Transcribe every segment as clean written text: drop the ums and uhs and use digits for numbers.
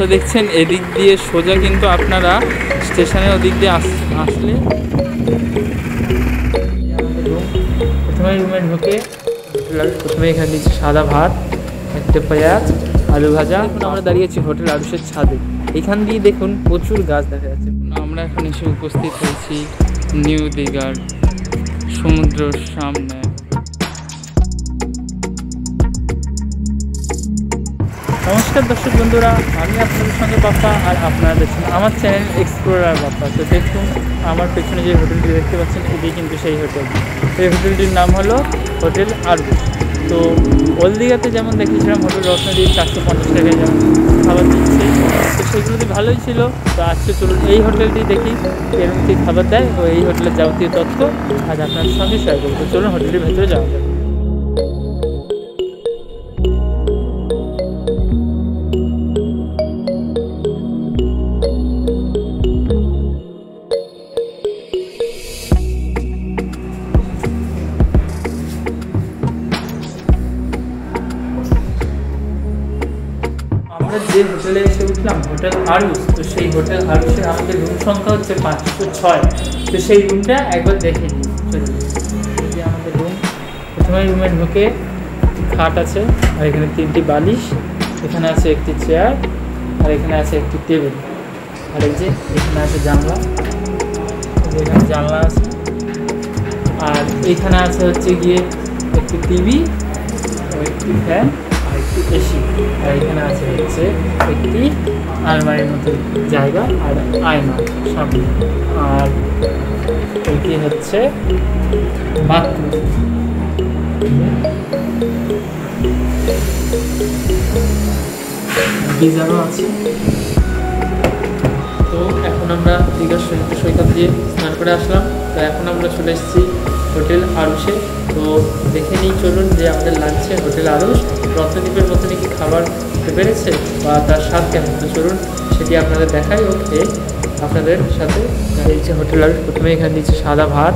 তো দেখছেন এদিক দিয়ে সোজা কিন্তু আপনারা স্টেশনের ওদিক দিয়ে আসলে প্রথমে রুমে ঢুকে প্রথমে এখানে দিচ্ছি সাদা ভাত, একটা পেঁয়াজ, আলু ভাজা। এখন আমরা দাঁড়িয়েছি হোটেল আরুষের ছাদে। এখান দিয়ে দেখুন প্রচুর গাছ দেখা যাচ্ছে। আমরা এখন এসে উপস্থিত হয়েছি নিউ দীঘার সমুদ্রের সামনে। নমস্কার দর্শক বন্ধুরা, আমি আপনাদের সঙ্গে বাপ্পা, আর আপনারা দেখছেন আমার চ্যানেল এক্সপ্লোরার বাপ্পা। তো দেখুন আমার পেছনে যে হোটেলটি দেখতে পাচ্ছেন, এটি কিন্তু সেই হোটেল। এই হোটেলটির নাম হলো হোটেল আরুষ। তো ওল্ড দীঘাতে যেমন দেখেছিলাম হোটেল রত্নদ্বীপ 450 টাকায় যেমন খাবার দিচ্ছে, তো সেগুলোতে ভালোই ছিল। তো আজকে চলুন এই হোটেলটি দেখি এরকম কী খাবার দেয় ও এই হোটেলের যাবতীয় তথ্য আজ আপনাদের সঙ্গে শেয়ার করবো। তো চলুন হোটেলটির ভেতরে যাওয়া যাবে। আমরা যে হোটেলে এসে উঠলাম হোটেল আরুষ, তো সেই হোটেল আরুষের আমাদের রুম সংখ্যা হচ্ছে 506। তো সেই রুমটা একবার দেখে নিই। যে আমাদের রুম, প্রথমে রুমে ঢুকে খাট আছে, আর এখানে 3টি বালিশ, এখানে আছে একটি চেয়ার, আর এখানে আছে একটি টেবিল, আর এই যে এখানে আছে জানলা, এখানে জানলা আছে, আর এইখানে আছে হচ্ছে গিয়ে একটি টিভি, একটি ফ্যান, এসি, আর এখানে আছে হচ্ছে একটি আলমারির মতো জায়গা আর আয়না সামনে, আর এটি হচ্ছে বাথরুম। গিজারও আছে। তো এখন আমরা দীঘার সমুদ্র সৈকত দিয়ে স্নান করে আসলাম। তো এখন আমরা চলে এসেছি হোটেল আরুষে। তো দেখে নিই চলুন যে আমাদের লাঞ্চে হোটেল আরুষ রত্নদ্বীপের মতনই কি খাবার পেরেছে বা তার স্বাদ কেমন। তো চলুন সেটি আপনাদের দেখাই ও খেয়ে আপনাদের সাথে। দিচ্ছে হোটেল আরুষ। প্রথমে এখানে দিচ্ছে সাদা ভাত,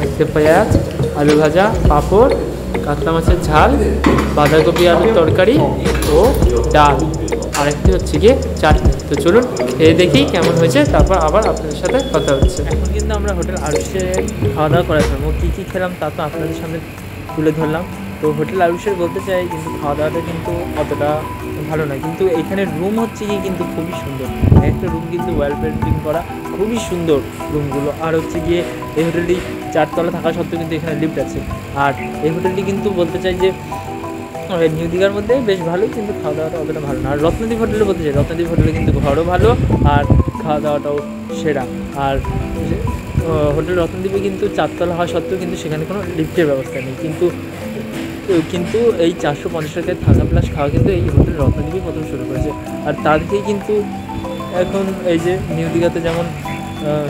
একটা পেঁয়াজ, আলু ভাজা, পাঁপড়, কাতলা মাছের ঝাল, বাঁধাকপি আলুর তরকারি ও ডাল, আরেকটি হচ্ছে গিয়ে চাটনি। তো চলুন খেয়ে দেখি কেমন হয়েছে, তারপর আবার আপনাদের সাথে কথা হচ্ছে। এখন কিন্তু আমরা হোটেল আরুষে খাওয়া দাওয়া করার জন্য কী কী খেলাম তা তো আপনাদের সামনে তুলে ধরলাম। তো হোটেল আরুষের বলতে চাই কিন্তু খাওয়া দাওয়াটা কিন্তু অতটা ভালো নয়, কিন্তু এখানে রুম হচ্ছে কি কিন্তু খুবই সুন্দর। একটা রুম কিন্তু ওয়াল পেন্টিং করা, খুবই সুন্দর রুমগুলো। আর হচ্ছে গিয়ে এই হোটেলটি 4 তলা থাকা সত্ত্বেও কিন্তু এখানে লিফট আছে। আর এই হোটেলটি কিন্তু বলতে চাই যে নিউ দীঘার মধ্যে বেশ ভালোই, কিন্তু খাওয়া দাওয়াটা অতটা ভালো না। আর রত্নদ্বীপ হোটেলে বলতে চাই, রত্নদ্বীপ হোটেলে কিন্তু ঘরও ভালো আর খাওয়া দাওয়াটাও সেরা। আর হোটেল রত্নদ্বীপে কিন্তু 4 তলা হওয়া সত্ত্বেও কিন্তু সেখানে কোনো লিফটের ব্যবস্থা নেই, কিন্তু এই 450 টাকায় থাকা প্লাস খাওয়া কিন্তু এই হোটেল রত্নদ্বীপই প্রথম শুরু করেছে। আর তার থেকেই কিন্তু এখন এই যে নিউ দীঘাতে যেমন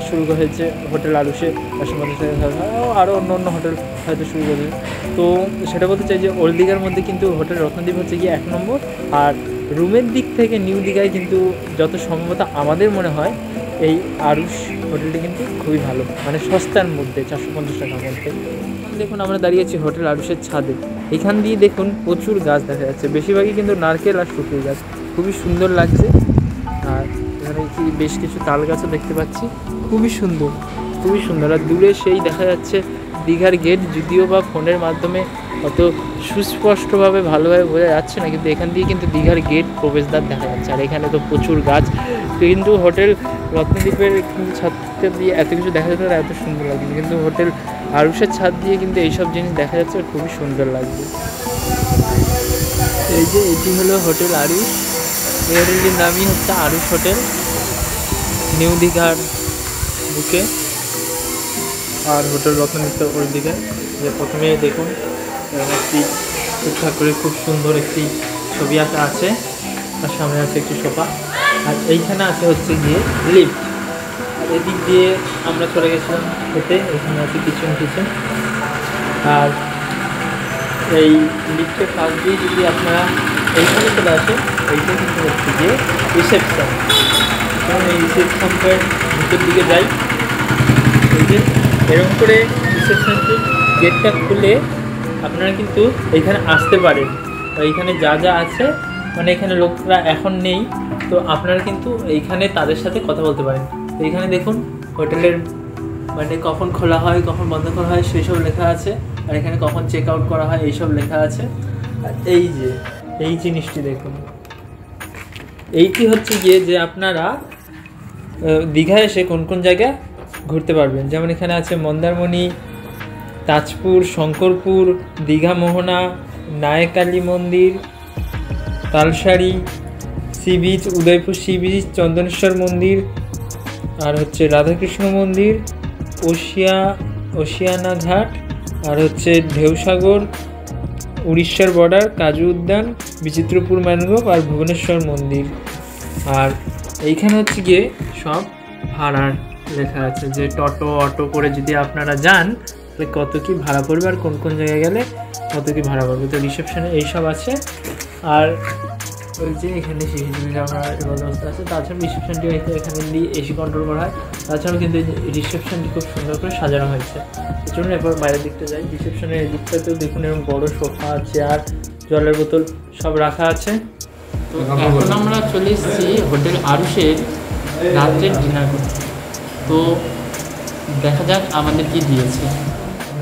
শুরু হয়েছে হোটেল আরুষে 450 টাকা খাওয়া, আরও অন্য অন্য হোটেল হয়তো শুরু করেছে। তো সেটা বলতে চাই যে ওল্ড দীঘার মধ্যে কিন্তু হোটেল রত্নদ্বীপ হচ্ছে গিয়ে 1 নম্বর। আর রুমের দিক থেকে নিউ দীঘায় কিন্তু যত সম্ভবত আমাদের মনে হয় এই আরুষ হোটেলটি কিন্তু খুবই ভালো, মানে সস্তার মধ্যে 450 টাকার মধ্যে। দেখুন আমরা দাঁড়িয়েছি হোটেল আরুষের ছাদে। এখান দিয়ে দেখুন প্রচুর গাছ দেখা যাচ্ছে, বেশিরভাগই কিন্তু নারকেল আর শুকিয়ে গাছ, খুবই সুন্দর লাগছে। আর এখানে বেশ কিছু তাল গাছও দেখতে পাচ্ছি, খুবই সুন্দর, খুবই সুন্দর। আর দূরে সেই দেখা যাচ্ছে দীঘার গেট, যদিও বা ফোনের মাধ্যমে অত সুস্পষ্টভাবে ভালোভাবে বোঝা যাচ্ছে না, কিন্তু এখান দিয়ে কিন্তু দীঘার গেট প্রবেশদ্বার দেখা যাচ্ছে। আর এখানে তো প্রচুর গাছ, কিন্তু হোটেল রত্নদ্বীপের ছাদ দিয়ে এত কিছু দেখা যেত না, এত সুন্দর লাগছে, কিন্তু হোটেল আরুষের ছাদ দিয়ে কিন্তু এইসব জিনিস দেখা যাচ্ছে, খুবই সুন্দর লাগছে। এই যে এটি হলো হোটেল আরুষ। এই হোটেলটির নামই হচ্ছে আরুষ হোটেল, নিউ দীঘার বুকে। আর হোটেল রত্নদ্বীপ ওই দিকে যে প্রথমে দেখুন একটি ঠিকঠাক করে খুব সুন্দর একটি ছবি আঁকা আছে, আর সামনে আছে একটি সোফা, আর এইখানে আছে হচ্ছে গিয়ে লিফট। আর এদিক দিয়ে আমরা চলে গেছিলাম খেতে, এখানে আছে কিচেন। আর এই লিফটের পাশ দিয়ে যদি আপনারা এইখানে চলে আসেন, এইটা কিন্তু হচ্ছে গিয়ে রিসেপশন। কারণ এই রিসেপশনটার ভিতর দিকে যাই, এই যে এরকম করে রিসেপশনটির গেটটা খুলে আপনারা কিন্তু এইখানে আসতে পারেন। এইখানে যা যা আছে মানে এখানে লোকরা এখন নেই, তো আপনারা কিন্তু এইখানে তাদের সাথে কথা বলতে পারেন। তো এইখানে দেখুন হোটেলের মানে কখন খোলা হয় কখন বন্ধ করা হয় সেই সব লেখা আছে, আর এখানে কখন চেক আউট করা হয় এইসব লেখা আছে। আর এই জিনিসটি দেখুন, এইটি হচ্ছে গিয়ে যে আপনারা দীঘায় এসে কোন কোন জায়গায় ঘুরতে পারবেন। যেমন এখানে আছে মন্দারমণি, তাজপুর, শঙ্করপুর, দীঘা মোহনা, নায়কালী মন্দির, Talsari sea beach, Udaipur sea beach, Chandaneswar মন্দির, আর হচ্ছে রাধাকৃষ্ণ মন্দির, ওশিয়ানা ঘাট, আর হচ্ছে ঢেউসাগর, উড়িষ্যার বর্ডার, কাজু উদ্যান, বিচিত্রপুর ম্যানগ্রোভ, আর ভুবনেশ্বর মন্দির। আর এইখানে হচ্ছে গিয়ে সব ভাড়ার লেখা আছে, যে অটো করে যদি আপনারা যান তাহলে কত কি ভাড়া পড়বে আর কোন কোন জায়গায় গেলে কত কি ভাড়া পড়বে। তো রিসেপশনে এইসব আছে। আর ওই যে এখানে সিসিটিভি ক্যামেরার ব্যবস্থা আছে। তাছাড়া রিসেপশনটি এখানে দিয়ে এসি কন্ট্রোল করা হয়। তাছাড়াও কিন্তু রিসেপশনটি খুব সুন্দর করে সাজানো হয়েছে। চলুন এরপর বাইরের দিকটা যাই। রিসেপশনের এই দিকটাতেও দেখুন এরকম বড় সোফা, চেয়ার, জলের বোতল সব রাখা আছে। তো এখন আমরা চলে এসেছি হোটেল আরুষের রাত্রের ডিনার করতে। তো দেখা যাক আমাদের কি দিয়েছে।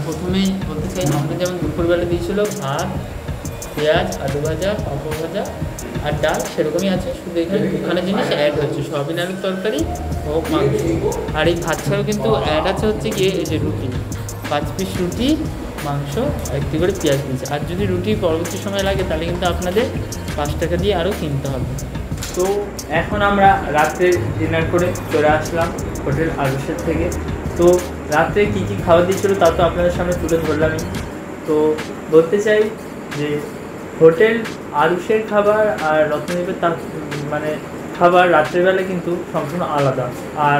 প্রথমেই বলতে চাই, আমরা যেমন দুপুরবেলা দিয়েছিল ভাত, পেঁয়াজ, আলু ভাজা, পাঁপড় ভাজা আর ডাল, সেরকমই আছে, শুধু এখানে দুখানা জিনিস অ্যাড হচ্ছে, সয়াবিন আলুর তরকারি ও মাংস। আর এই ভাত ছাড়াও কিন্তু অ্যাড আছে হচ্ছে গিয়ে এই যে রুটি, 5 পিস রুটি, মাংস, একটি করে পেঁয়াজ দিয়েছে। আর যদি রুটি পরবর্তী সময় লাগে তাহলে কিন্তু আপনাদের 5 টাকা দিয়ে আরও কিনতে হবে। তো এখন আমরা রাত্রে ডিনার করে চলে আসলাম হোটেল আরুষের থেকে। তো রাত্রে কী কী খাবার দিয়েছিল তা তো আপনাদের সামনে তুলে ধরলামই। তো বলতে চাই যে হোটেল আরুষের খাবার আর রত্নদ্বীপের মানে খাবার রাত্রেবেলা কিন্তু সম্পূর্ণ আলাদা। আর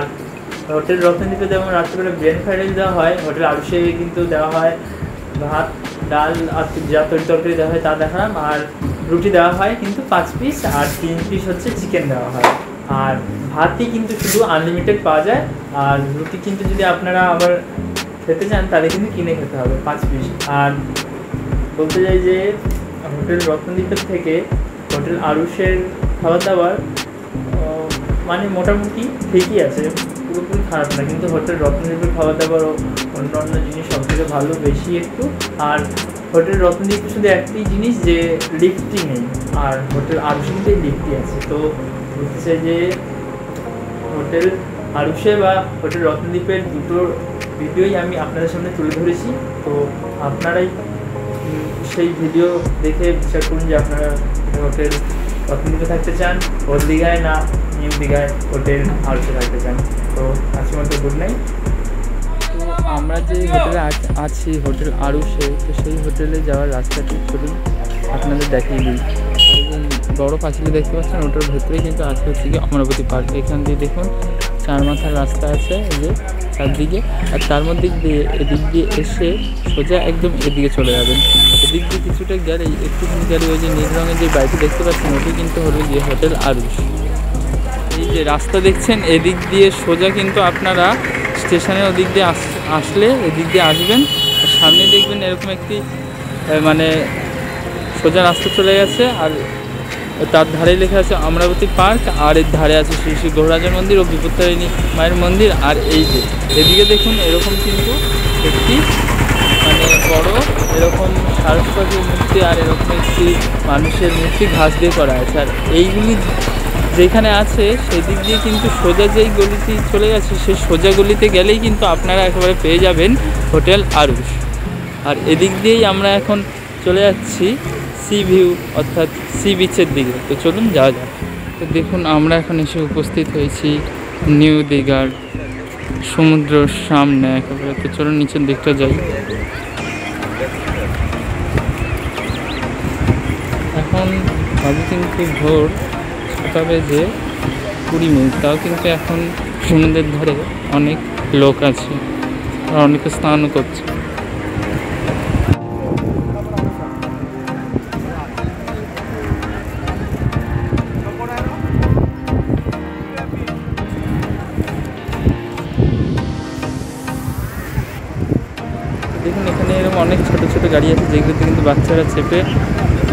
হোটেল রত্নদ্বীপে যেমন রাত্রেবেলা ব্রেন ফ্রাইড রাইস দেওয়া হয়, হোটেল আরুষে কিন্তু দেওয়া হয় ভাত, ডাল আর যা তরকারি দেওয়া হয় তা দেখালাম। আর রুটি দেওয়া হয় কিন্তু 5 পিস, আর 3 পিস হচ্ছে চিকেন দেওয়া হয়। আর ভাতই কিন্তু শুধু আনলিমিটেড পাওয়া যায়। আর রুটি কিন্তু যদি আপনারা আবার খেতে চান তাহলে কিন্তু কিনে খেতে হবে 5 পিস। আর বলতে চাই যে হোটেল রত্নদ্বীপের থেকে হোটেল আরুষের খাবার দাবার মানে মোটামুটি ঠিকই আছে, পুরোপুরি খারাপ না। কিন্তু হোটেল রত্নদ্বীপের খাবার দাবার ও অন্য জিনিস সব থেকে ভালো, বেশি একটু। আর হোটেল রত্নদ্বীপে শুধু একটি জিনিস যে লিফটই নেই, আর হোটেল আরুষে কিন্তু লিফটই আছে। তো বলতে চাই যে হোটেল আরুষে বা হোটেল রত্নদ্বীপের দুটো ভিডিওই আমি আপনাদের সামনে তুলে ধরেছি। তো আপনারাই সেই ভিডিও দেখে বিচার করুন যে আপনারা হোটেল রত্নদ্বীপে থাকতে চান, ওল্ড দীঘায় না নিউ দীঘায় হোটেল আরুষে থাকতে চান। তো আজকের মতো গুড নাইট। তো আমরা যে হোটেলে আছি হোটেল আরুষে, তো সেই হোটেলে যাওয়ার রাস্তাটি চলুন আপনাদের দেখিয়ে দিই। বড় পাঁচিলে দেখতে পাচ্ছেন, ওটার ভেতরে কিন্তু আছে হচ্ছে কি অমরাবতী পার্ক। এখান দিয়ে দেখুন 4 মাথার রাস্তা আছে এই যে চারদিকে, আর তার মধ্যে দিয়ে এদিক দিয়ে এসে সোজা একদম এদিকে চলে যাবেন। এদিক দিয়ে কিছুটা গেলে একটুখানি গেলে ওই যে নীল রঙের যে বাড়িটি দেখতে পাচ্ছেন ওটি কিন্তু হলো গিয়ে হোটেল আরুষ। এই যে রাস্তা দেখছেন এদিক দিয়ে সোজা কিন্তু আপনারা স্টেশনের ওদিক দিয়ে আসলে এদিক দিয়ে আসবেন, সামনে দেখবেন এরকম একটি মানে সোজা রাস্তা চলে গেছে। আর তার ধারে লেখা আছে অমরাবতী পার্ক, আর এর ধারে আছে শ্রী শ্রী গৌরাজের মন্দির ও বিপত্তারিণী মায়ের মন্দির। আর এই যে এদিকে দেখুন এরকম কিন্তু একটি মানে বড় এরকম সারস্বতীর মূর্তি আর এরকম একটি মানুষের মূর্তি ঘাস দিয়ে করা আছে। আর এইগুলি যেখানে আছে সেদিক দিয়ে কিন্তু সোজা যেই গলিটি চলে গেছে সেই সোজা গলিতে গেলেই কিন্তু আপনারা একেবারে পেয়ে যাবেন হোটেল আরুষ। আর এদিক দিয়েই আমরা এখন চলে যাচ্ছি সি ভিউ অর্থাৎ সি বিচের দিকে। তো চলুন যাওয়া যাক। তো দেখুন আমরা এখন এসে উপস্থিত হয়েছি নিউ দীঘার সমুদ্রের সামনে একেবারে। তো চলুন নিচের দিকটা যাই। এখন ভাবি কিন্তু ভোর 6টা বেজে 20 মিনিট, তাও কিন্তু এখন সমুদ্রের ধারে অনেক লোক আছে আর অনেকে স্নানও করছে। দেখুন এখানে এরকম অনেক ছোট ছোট গাড়ি আছে যেগুলোতে কিন্তু বাচ্চারা চেপে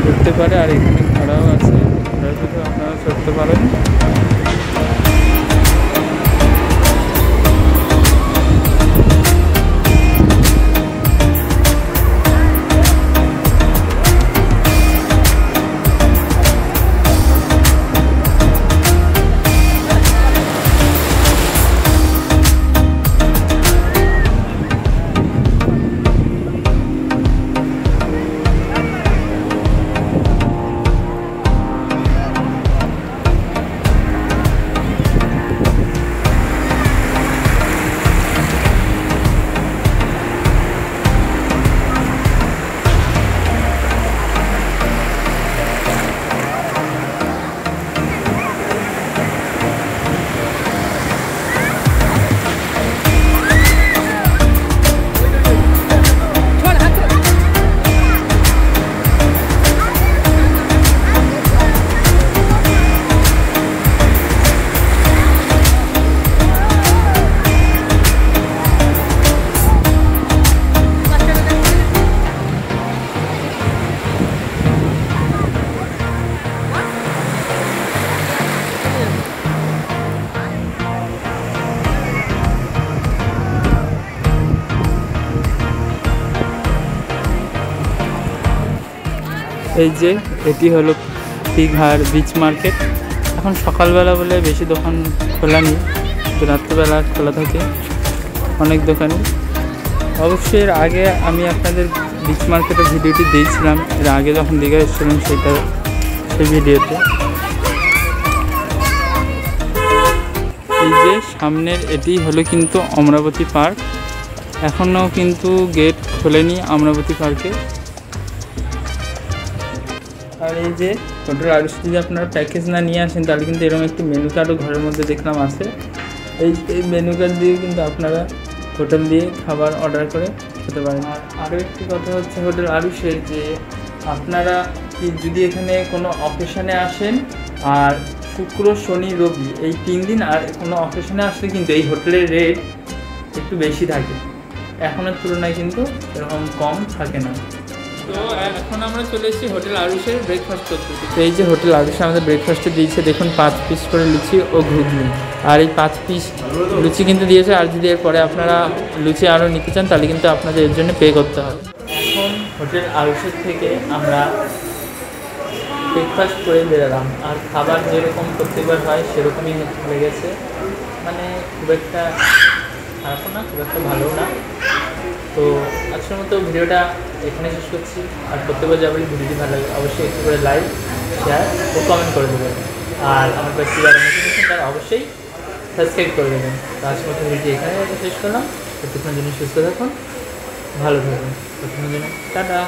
ঘুরতে পারে, আর এখানে ঘোড়াও আছে। আপনারা চড়তে পারেন। এই যে এটি হলো দীঘার বিচ মার্কেট। এখন সকালবেলা বলে বেশি দোকান খোলা নেই, রাত্রিবেলা খোলা থাকে অনেক দোকানই। অবশ্যই এর আগে আমি আপনাদের বিচ মার্কেটের ভিডিওটি দিয়েছিলাম, এর আগে যখন দীঘা এসেছিলাম সেই ভিডিওতে। এই যে সামনের এটি হলো কিন্তু অমরাবতী পার্ক, এখনও কিন্তু গেট খোলেনি অমরাবতী পার্কে। আর এই যে হোটেল আরুষ যদি আপনারা প্যাকেজ না নিয়ে আসেন তাহলে কিন্তু এরকম একটি মেনু কার্ডও ঘরের মধ্যে দেখলাম আছে। এই মেনু কার্ড দিয়ে কিন্তু আপনারা হোটেল দিয়ে খাবার অর্ডার করে খেতে পারেন। আর আরও একটি কথা হচ্ছে হোটেল আরুষের যে আপনারা যদি এখানে কোনো অকেশনে আসেন আর শুক্র শনি রবি এই 3 দিন আর কোনো অকেশনে আসলে কিন্তু এই হোটেলের রেট একটু বেশি থাকে, এখনের তুলনায় কিন্তু এরকম কম থাকে না। তো এখন আমরা চলে এসেছি হোটেল আরুষের ব্রেকফাস্ট করতে। তো এই যে হোটেল আরুষে আমাদের ব্রেকফাস্টে দিয়েছে দেখুন 5 পিস করে লুচি ও ঘুগনি, আর এই 5 পিস লুচি কিন্তু দিয়েছে। আর যদি এরপরে আপনারা লুচি আরও নিতে চান তাহলে কিন্তু আপনাদের এর জন্য পে করতে হবে। এখন হোটেল আরুষের থেকে আমরা ব্রেকফাস্ট করে বেরোলাম, আর খাবার যেরকম প্রত্যেকবার হয় সেরকমই লেগেছে, মানে খুব একটা খারাপও না খুব একটা ভালো না। তো আজকের মতো ভিডিওটা এখানে শেষ করছি। আর প্রত্যেকবার যাবেন ভিডিওটি ভালো লাগে অবশ্যই একটু করে লাইক শেয়ার ও কমেন্ট করে দেবেন, আর আমার কাছে যারা নতুন আছেন তারা অবশ্যই সাবস্ক্রাইব করে দেবেন। তো আজকের মতো ভিডিওটি এখানে শেষ করলাম। প্রত্যেকটা জন্য সুস্থ থাকুন, ভালো থাকুন, প্রত্যেকটা জন্য টাটা।